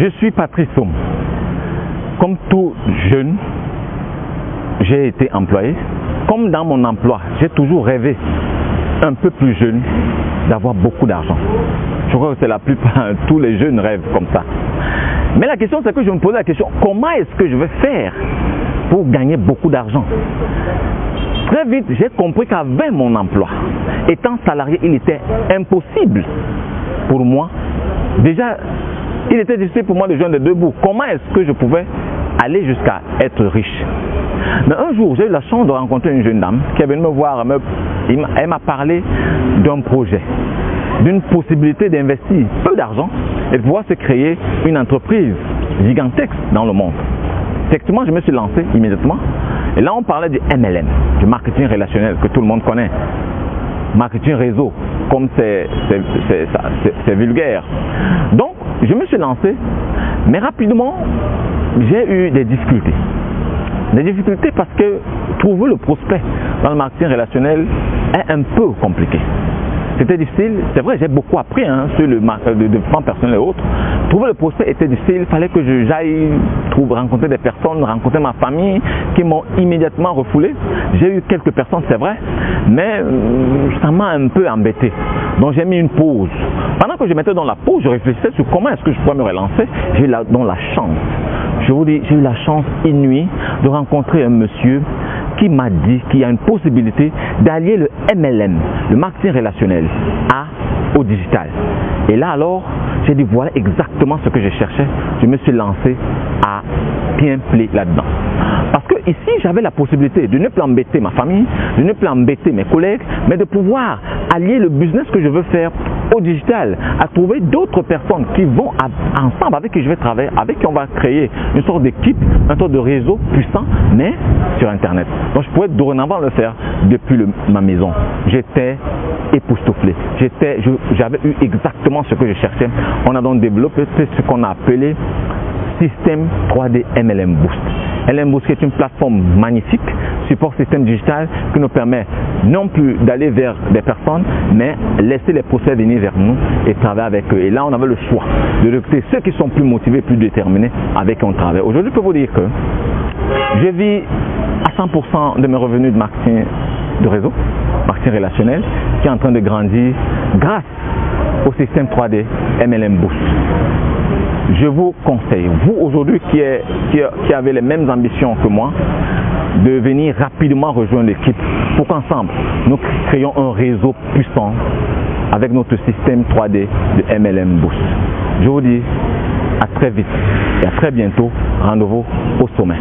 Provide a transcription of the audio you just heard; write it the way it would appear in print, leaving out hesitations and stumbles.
Je suis Patrice Soum. Comme tout jeune, j'ai été employé. Comme dans mon emploi, j'ai toujours rêvé, un peu plus jeune, d'avoir beaucoup d'argent. Je crois que c'est la plupart, tous les jeunes rêvent comme ça. Mais la question, c'est que je me posais la question, comment est-ce que je vais faire pour gagner beaucoup d'argent? Très vite, j'ai compris qu'avec mon emploi, étant salarié, il était impossible pour moi. Déjà, il était difficile pour moi de joindre les deux bouts. Comment est-ce que je pouvais aller jusqu'à être riche? Mais un jour, j'ai eu la chance de rencontrer une jeune dame qui est venue me voir. Elle m'a parlé d'un projet, d'une possibilité d'investir peu d'argent et de pouvoir se créer une entreprise gigantesque dans le monde. Effectivement, je me suis lancé immédiatement. Et là, on parlait du MLM, du marketing relationnel que tout le monde connaît. Marketing réseau, comme c'est vulgaire. Donc, je me suis lancé, mais rapidement, j'ai eu des difficultés. Des difficultés parce que trouver le prospect dans le marketing relationnel est un peu compliqué. C'était difficile, c'est vrai, j'ai beaucoup appris sur le développement personnel et autres. Trouver le prospect était difficile, il fallait que j'aille rencontrer des personnes, rencontrer ma famille qui m'ont immédiatement refoulé. J'ai eu quelques personnes, c'est vrai, mais ça m'a un peu embêté. Donc j'ai mis une pause. Pendant que je mettais dans la pause, je réfléchissais sur comment est-ce que je pourrais me relancer. J'ai eu la chance. Je vous dis, j'ai eu la chance inouïe de rencontrer un monsieur qui m'a dit qu'il y a une possibilité d'allier le MLM, le marketing relationnel, au digital. Et là alors, j'ai dit voilà exactement ce que je cherchais. Je me suis lancé à bien plaire là-dedans. Parce que ici, j'avais la possibilité de ne plus embêter ma famille, de ne plus embêter mes collègues, mais de pouvoir allier le business que je veux faire au digital, à trouver d'autres personnes qui vont ensemble, avec qui je vais travailler, avec qui on va créer une sorte d'équipe, un sorte de réseau puissant, mais sur Internet. Donc je pouvais dorénavant le faire depuis ma maison. J'étais époustouflé. J'avais eu exactement ce que je cherchais. On a donc développé ce qu'on a appelé Système 3D MLM Boost. MLM Boost est une plateforme magnifique, support système digital qui nous permet non plus d'aller vers des personnes, mais laisser les prospects venir vers nous et travailler avec eux. Et là, on avait le choix de recruter ceux qui sont plus motivés, plus déterminés avec qui on travaille. Aujourd'hui, je peux vous dire que je vis à 100% de mes revenus de marketing de réseau, marketing relationnel, qui est en train de grandir grâce au système 3D MLM Boost. Je vous conseille, vous aujourd'hui qui avez les mêmes ambitions que moi, de venir rapidement rejoindre l'équipe pour qu'ensemble, nous créions un réseau puissant avec notre système 3D de MLM Boost. Je vous dis à très vite et à très bientôt. Rendez-vous au sommet.